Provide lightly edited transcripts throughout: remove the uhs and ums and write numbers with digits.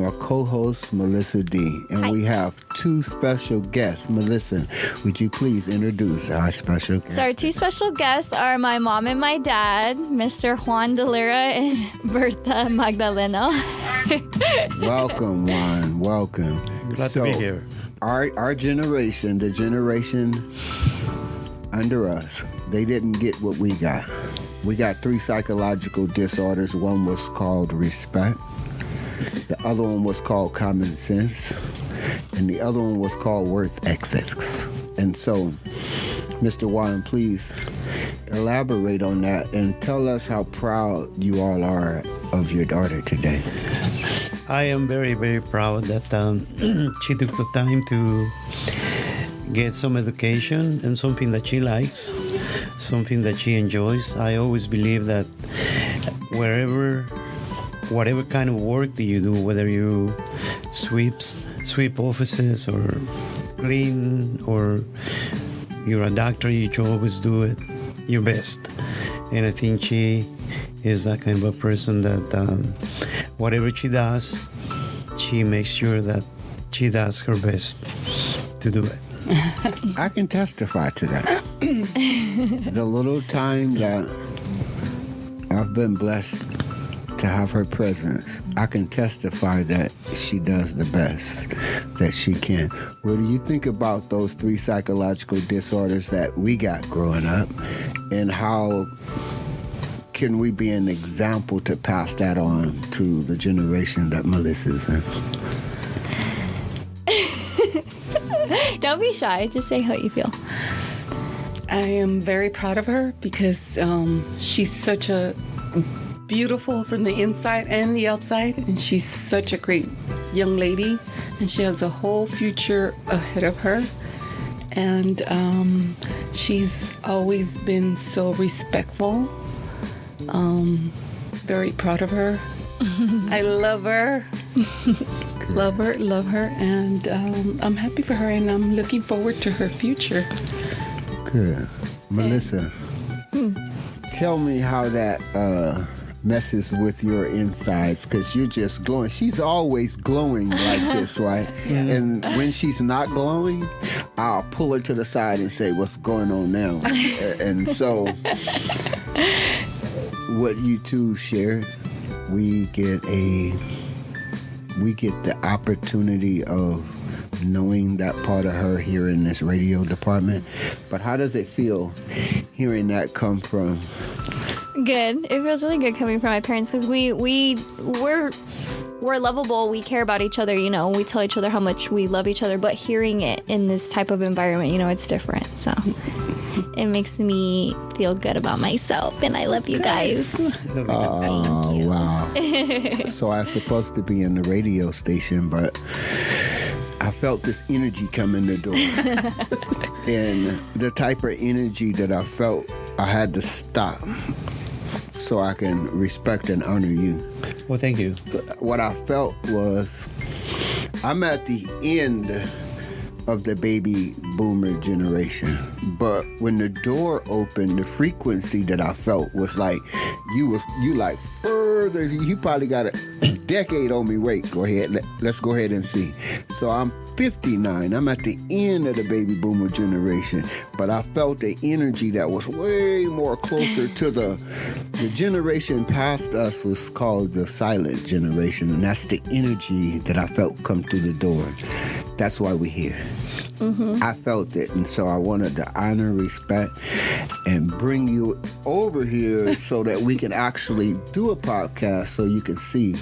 your co-host, Melissa D. And Hi. we have two special guests. Melissa, would you please introduce our special guests? So our two special guests are my mom and my dad, Mr. Juan Delira and Bertha Magdaleno. Welcome, Juan. Welcome. Glad to be here. Our generation, the generation under us, they didn't get what we got. We got 3 psychological disorders. One was called respect. The other one was called common sense. And the other one was called worth ethics. And so, Mr. Juan, please elaborate on that and tell us how proud you all are of your daughter today. I am very, very proud that she took the time to get some education and something that she likes, something that she enjoys. I always believe that whatever kind of work that you do, whether you sweep offices or clean or you're a doctor, you should always do it your best. And I think she is that kind of a person that whatever she does, she makes sure that she does her best to do it. I can testify to that. The little time that I've been blessed to have her presence, I can testify that she does the best that she can. What do you think about those 3 psychological disorders that we got growing up, and how can we be an example to pass that on to the generation that Melissa's in? Don't be shy. Just say how you feel. I am very proud of her because she's such a beautiful from the inside and the outside, and she's such a great young lady, and she has a whole future ahead of her. And she's always been so respectful. Very proud of her. I love her. Love her, and I'm happy for her, and I'm looking forward to her future. Good. Melissa, tell me how that messes with your insides, because you're just glowing. She's always glowing like this, right? Yeah. And when she's not glowing, I'll pull her to the side and say, what's going on now? And so what you two shared, we get the opportunity of knowing that part of her here in this radio department. But how does it feel hearing that come from? Good. It feels really good coming from my parents because we're lovable. We care about each other. You know, we tell each other how much we love each other. But hearing it in this type of environment, you know, it's different. So it makes me feel good about myself, and I love you guys. Oh, wow. So I was supposed to be in the radio station, but I felt this energy come in the door. And the type of energy that I felt, I had to stop so I can respect and honor you. Well, thank you. What I felt was I'm at the end of the baby boomer generation, but when the door opened, the frequency that I felt was like you like further. You probably got a decade on me. Wait, go ahead. Let's go ahead and see. So I'm 59. I'm at the end of the baby boomer generation, but I felt the energy that was way more closer to the generation past us was called the silent generation, and that's the energy that I felt come through the door. That's why we're here. Mm-hmm. I felt it, and so I wanted to honor, respect, and bring you over here so that we can actually do a podcast so you can see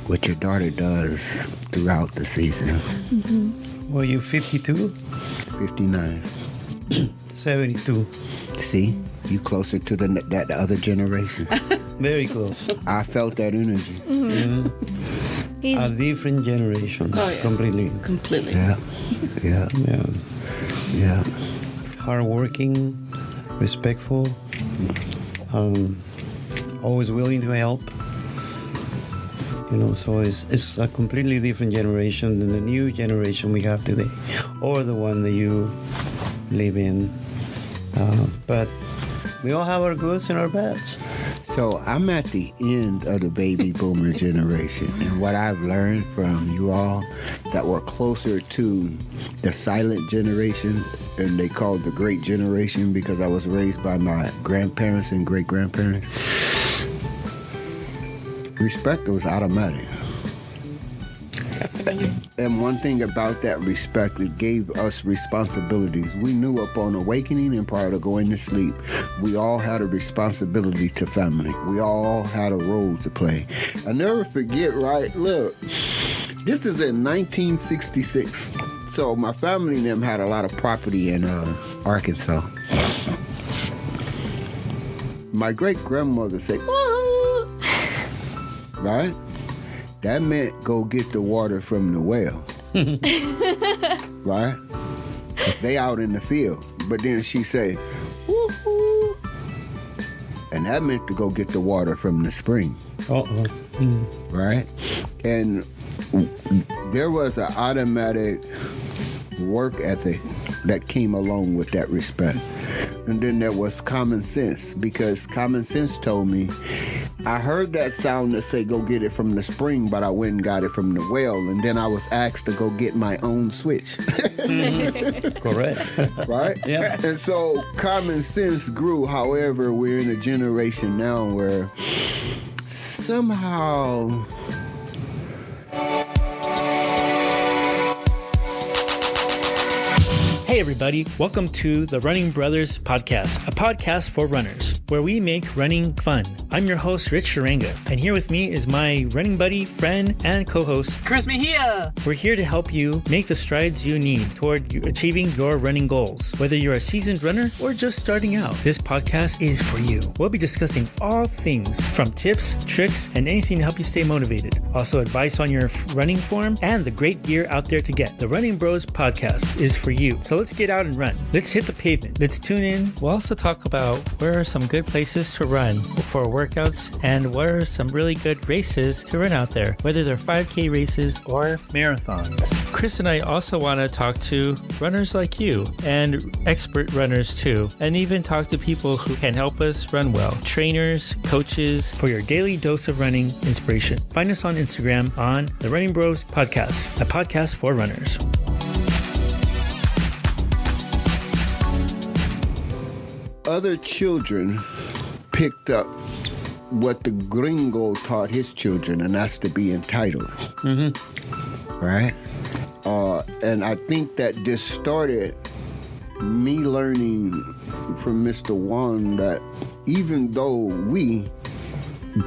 what your daughter does throughout the season. Mm-hmm. Were you 52? 59. 72. See? You closer to that other generation. Very close. I felt that energy. Yeah. He's A different generation. Oh, yeah. Completely. Completely. Yeah. Hardworking, respectful, always willing to help. You know, so it's a completely different generation than the new generation we have today, or the one that you live in. But we all have our goods and our bads. So I'm at the end of the baby boomer generation, and what I've learned from you all that were closer to the silent generation, and they called the great generation because I was raised by my grandparents and great grandparents. Respect was automatic. Definitely. And one thing about that respect, it gave us responsibilities. We knew upon awakening and prior to going to sleep, we all had a responsibility to family. We all had a role to play. I never forget, right? Look, this is in 1966. So my family and them had a lot of property in Arkansas. My great-grandmother said, "Woo!" Right? That meant go get the water from the well. Right? Because they out in the field. But then she say, "Woo-hoo." And that meant to go get the water from the spring. Right? And there was an automatic work ethic that came along with that respect. And then there was common sense, because common sense told me, I heard that sound that say go get it from the spring, but I went and got it from the well, and then I was asked to go get my own switch. Correct. Right? Yeah. And so common sense grew. However, we're in a generation now where somehow Hey everybody, welcome to the Running Brothers Podcast, a podcast for runners, where we make running fun. I'm your host, Rich Sharenga, and here with me is my running buddy, friend, and co-host, Chris Mejia. We're here to help you make the strides you need toward achieving your running goals. Whether you're a seasoned runner or just starting out, this podcast is for you. We'll be discussing all things from tips, tricks, and anything to help you stay motivated. Also advice on your running form and the great gear out there to get. The Running Bros Podcast is for you. So let's get out and run. Let's hit the pavement. Let's tune in. We'll also talk about where are some good places to run for workouts and what are some really good races to run out there, whether they're 5K races or marathons. Chris and I also want to talk to runners like you and expert runners too, and even talk to people who can help us run well, trainers, coaches, for your daily dose of running inspiration. Find us on Instagram on the Running Bros Podcast, a podcast for runners. other children picked up what the gringo taught his children, and that's to be entitled. Mm-hmm. Right? And I think that this started me learning from Mr. Wan that even though we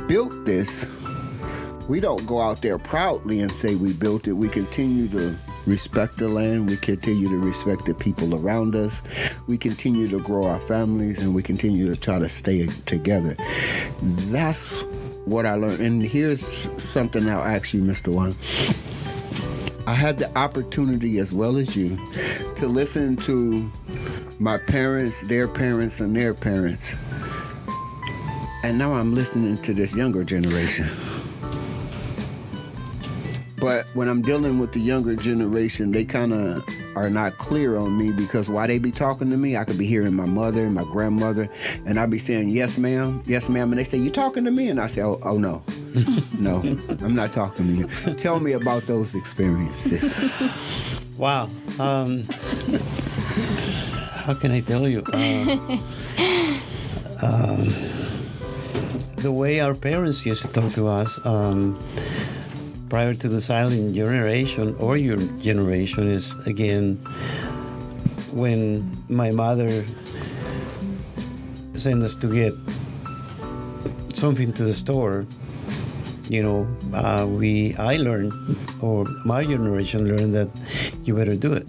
built this, we don't go out there proudly and say we built it. We continue to respect the land. We continue to respect the people around us. We continue to grow our families, and we continue to try to stay together. That's what I learned. And here's something I'll ask you, Mr. Wan. I had the opportunity, as well as you, to listen to my parents, their parents, and their parents. And now I'm listening to this younger generation. But when I'm dealing with the younger generation, they kind of are not clear on me, because while they be talking to me, I could be hearing my mother and my grandmother, and I'll be saying, yes, ma'am, and they say, you talking to me? And I say, oh no, no, I'm not talking to you. Tell me about those experiences. Wow. How can I tell you? The way our parents used to talk to us, prior to the silent generation or your generation, is again when my mother sent us to get something to the store. You know, I learned, or my generation learned, that you better do it.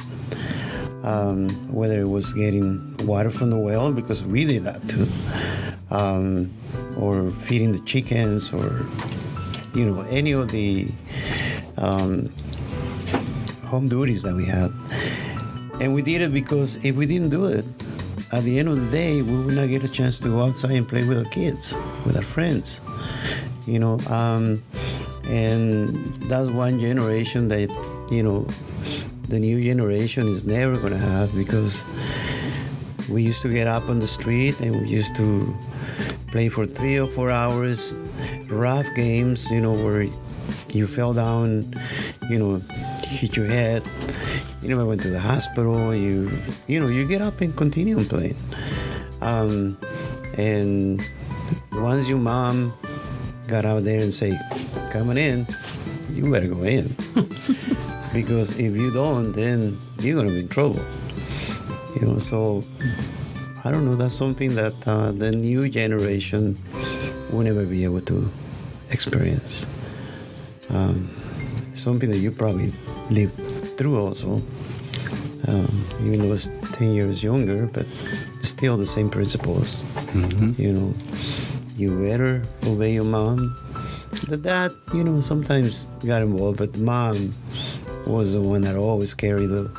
Whether it was getting water from the well, because we did that too, or feeding the chickens, or you know, any of the home duties that we had. And we did it because if we didn't do it, at the end of the day, we would not get a chance to go outside and play with our kids, with our friends, you know. And that's one generation that, you know, the new generation is never going to have, because we used to get up on the street and we used to play for 3 or 4 hours, rough games, where you fell down, hit your head, went to the hospital, you get up and continue playing. And once your mom got out there and say, "Come on in," you better go in. Because if you don't, then you're going to be in trouble. So I don't know, that's something that the new generation will never be able to experience. Something that you probably lived through also, even though it's 10 years younger, but still the same principles. You better obey your mom. The dad, sometimes got involved, but the mom was the one that always carried the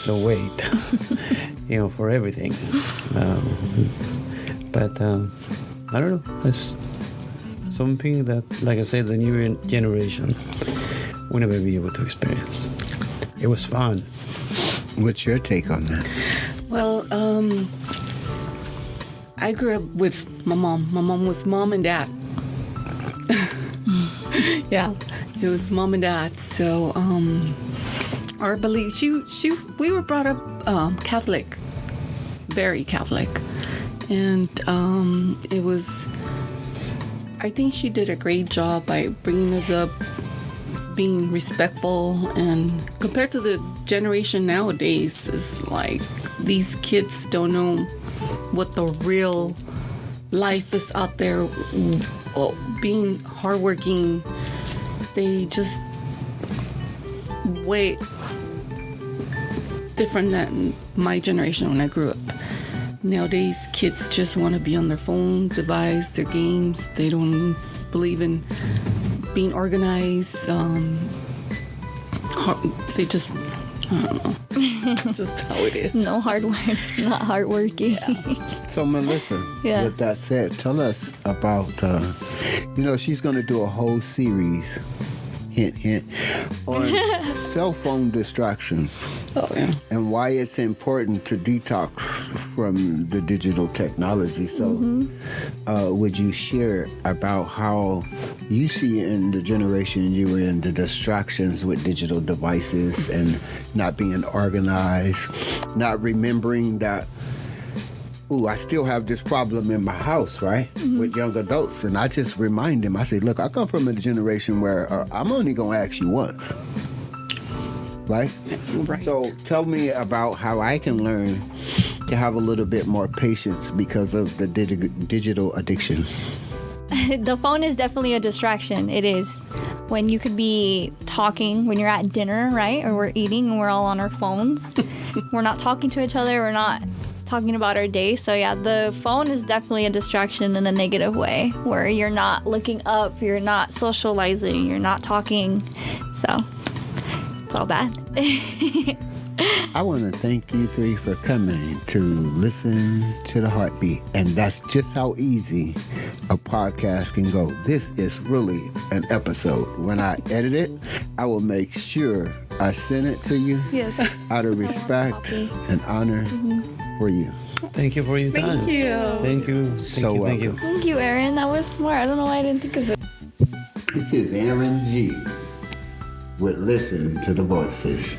weight, for everything. But I don't know. It's something that, like I said, the new generation will never be able to experience. It was fun. What's your take on that? Well, I grew up with my mom. My mom was mom and dad. Yeah, it was mom and dad. So, our belief, we were brought up Catholic, very Catholic, and it was. I think she did a great job by bringing us up, being respectful, and compared to the generation nowadays, it's like these kids don't know what the real life is out there. Being hardworking, they just way different than my generation when I grew up. Nowadays, kids just want to be on their phone, device, their games. They don't believe in being organized. They just, I don't know. Just how it is. No hard work, not hardworking. So, Melissa, Yeah. with that said, tell us about, she's going to do a whole series, hint, hint, on cell phone distraction. Oh, yeah. And why it's important to detox from the digital technology. So, would you share about how you see in the generation you were in the distractions with digital devices and not being organized, not remembering that, I still have this problem in my house, right? With young adults. And I just remind them, I say, look, I come from a generation where I'm only going to ask you once. Right? Right. So tell me about how I can learn to have a little bit more patience because of the digital addiction. The phone is definitely a distraction. It is. When you could be talking, when you're at dinner, right? Or we're eating and we're all on our phones. We're not talking to each other. We're not talking about our day. So yeah, the phone is definitely a distraction in a negative way where you're not looking up, you're not socializing, you're not talking. So it's all bad. I want to thank you three for coming to listen to the heartbeat. And that's just how easy a podcast can go. This is really an episode. When I edit it, I will make sure I send it to you Yes. out of respect and honor for you. Thank you for your time. Thank you. Thank you. Thank you. Thank you, Aaron. That was smart. I don't know why I didn't think of it. This is Aaron G. with Listen to the Voices.